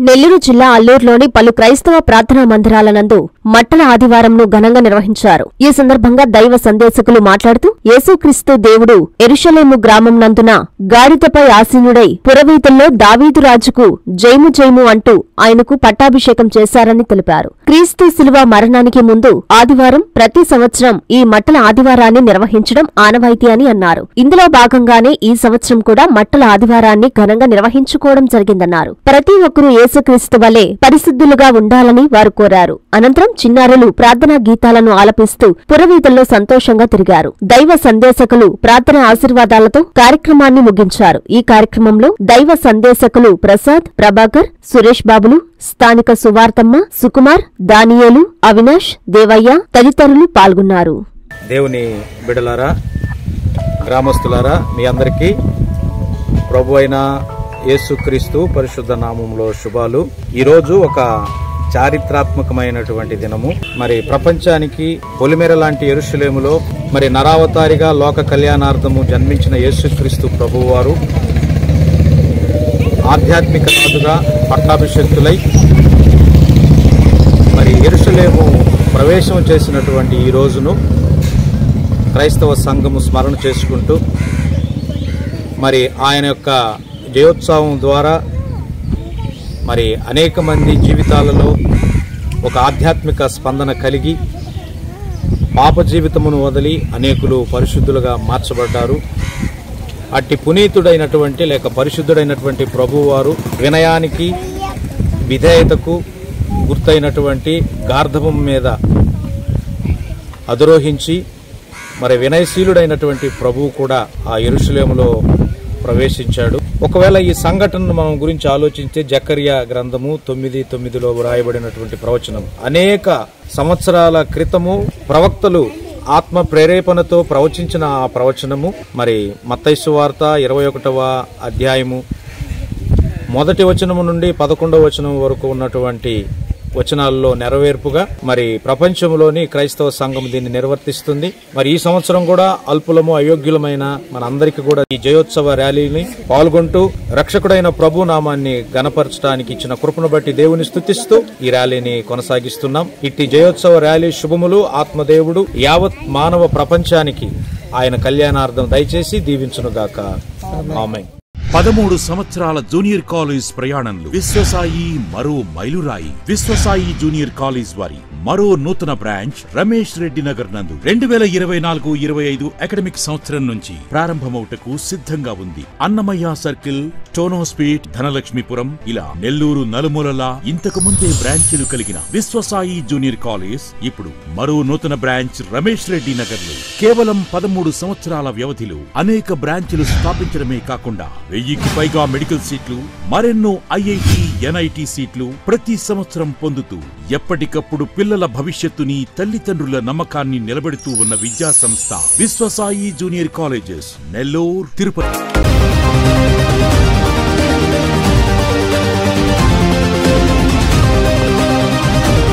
నెల్లూరు జిల్లా అల్లూరులోని పలు క్రైస్తవ ప్రార్థనా మందిరాల నందు మట్టల ఆదివారంను ఘనంగా నిర్వహించారు. ఈ సందర్భంగా దైవ సందేశకులు మాట్లాడుతూ యేసుక్రీస్తు దేవుడు యెరూషలేము గ్రామం నందున గాడిదపై ఆసీనుడై పురవీధుల్లో దావీదు రాజుకు జయము జయము అంటూ ఆయనకు పట్టాభిషేకం చేశారని తెలిపారు. క్రీస్తు శిలువ మరణానికి ముందు ఆదివారం ప్రతి సంవత్సరం ఈ మట్టల ఆదివారాన్ని నిర్వహించడం ఆనవాయితీ అని అన్నారు. ఇందులో భాగంగానే ఈ సంవత్సరం కూడా మట్టల ఆదివారాన్ని ఘనంగా నిర్వహించుకోవడం జరిగిందన్నారు. ప్రతి ఒక్కరూ యేసుక్రీస్తు వలె పరిశుద్ధులుగా ఉండాలని వారు కోరారు. అనంతరం చిన్నారులు ప్రార్థనా గీతాలను ఆలపిస్తూ పురవీధుల్లో సంతోషంగా తిరిగారు. దైవ సందేశకులు ప్రార్థనా ఆశీర్వాదాలతో కార్యక్రమాన్ని ముగించారు. ఈ కార్యక్రమంలో దైవ సందేశకులు ప్రసాద్, ప్రభాకర్, సురేష్ బాబులు, స్థానిక సువార్తమ్మ, సుకుమార్, దానియేలు, అవినాష్, దేవయ్య తదితరులు పాల్గొన్నారు. దేవుని బిడ్డలారా, గ్రామస్తులారా, మీ అందరికీ ప్రభువైన యేసుక్రీస్తు పరిశుద్ధ నామములో శుభాలు. ఈరోజు ఒక చారిత్రాత్మకమైనటువంటి దినము. మరి ప్రపంచానికి పొలిమేర లాంటి యెరూషలేములో మరి నరావతారిగా లోక కళ్యాణార్థము జన్మించిన యేసుక్రీస్తు ప్రభువారు ఆధ్యాత్మిక నాథుగా పట్టాభిషక్తులై మరి యెరూషలేము ప్రవేశం చేసినటువంటి ఈ రోజును క్రైస్తవ సంఘము స్మరణ చేసుకుంటూ మరి ఆయన యొక్క జయోత్సవం ద్వారా మరి అనేక మంది జీవితాలలో ఒక ఆధ్యాత్మిక స్పందన కలిగి పాప జీవితమును వదిలి అనేకులు పరిశుద్ధులుగా మార్చబడ్డారు. అట్టి పునీతుడైనటువంటి లేక పరిశుద్ధుడైనటువంటి ప్రభువారు వినయానికి విధేయతకు గుర్తైనటువంటి గార్ధవం మీద అధిరోహించి మరి వినయశీలుడైనటువంటి ప్రభువు కూడా ఆ యెరూషలేములో ప్రవేశించాడు. ఒకవేళ ఈ సంఘటనను మనం గురించి ఆలోచించే జకర్యా గ్రంథము 9:9లో వ్రాయబడినటువంటి ప్రవచనం అనేక సంవత్సరాల క్రితము ప్రవక్తలు ఆత్మ ప్రేరేపణతో ప్రవచించిన ఆ ప్రవచనము మరి మత్తయి సువార్త 21వ అధ్యాయము 1వ వచనము నుండి 11వ వచనం వరకు ఉన్నటువంటి వచనాల్లో నెరవేర్పుగా మరి ప్రపంచంలోని క్రైస్తవ సంఘం దీన్ని నిర్వర్తిస్తుంది. మరి ఈ సంవత్సరం కూడా అల్పులము అయోగ్యులమైన మన అందరికీ కూడా ఈ జయోత్సవ ర్యాలీని పాల్గొంటూ రక్షకుడైన ప్రభు నామాన్ని గణపరచడానికి ఇచ్చిన కృపను బట్టి దేవుని స్తుతిస్తూ ఈ ర్యాలీని కొనసాగిస్తున్నాం. ఇట్టి జయోత్సవ ర్యాలీ శుభములు ఆత్మదేవుడు యావత్ మానవ ప్రపంచానికి ఆయన కళ్యాణార్థం దయచేసి దీవించునుగాక. ఆమేన్. 13 సంవత్సరాల జూనియర్ కాలేజ్ ప్రయాణంలో విశ్వసాయి మరో మైలురాయి. విశ్వసాయి జూనియర్ కాలేజ్ వారి మరో నూతన బ్రాంచ్ రమేష్ రెడ్డి నగర్ నందు 2024-25 అకాడమిక్ సంవత్సరం నుంచి ప్రారంభమవుటకు సిద్ధంగా ఉంది. అన్నమయ్య సర్కిల్, టోనోస్పీట్, ధనలక్ష్మీపురం ఇలా నెల్లూరు నలుమూలలా ఇంతకు ముందే బ్రాంచీలు కలిగిన విశ్వసాయి జూనియర్ కాలేజ్ ఇప్పుడు మరో నూతన బ్రాంచ్ రమేష్ రెడ్డి నగర్ లో కేవలం 13 సంవత్సరాల వ్యవధిలో అనేక బ్రాంచీలు స్థాపించడమే కాకుండా 1000కి పైగా మెడికల్ సీట్లు, మరెన్నో ఐఐటి, ఎన్ఐటి సీట్లు ప్రతి సంవత్సరం పొందుతూ ఎప్పటికప్పుడు పిల్లల భవిష్యత్తుని, తల్లిదండ్రుల నమ్మకాన్ని నిలబెడుతూ ఉన్న విద్యా సంస్థ విశ్వసాయి జూనియర్ కాలేజెస్ నెల్లూరు, తిరుపతి.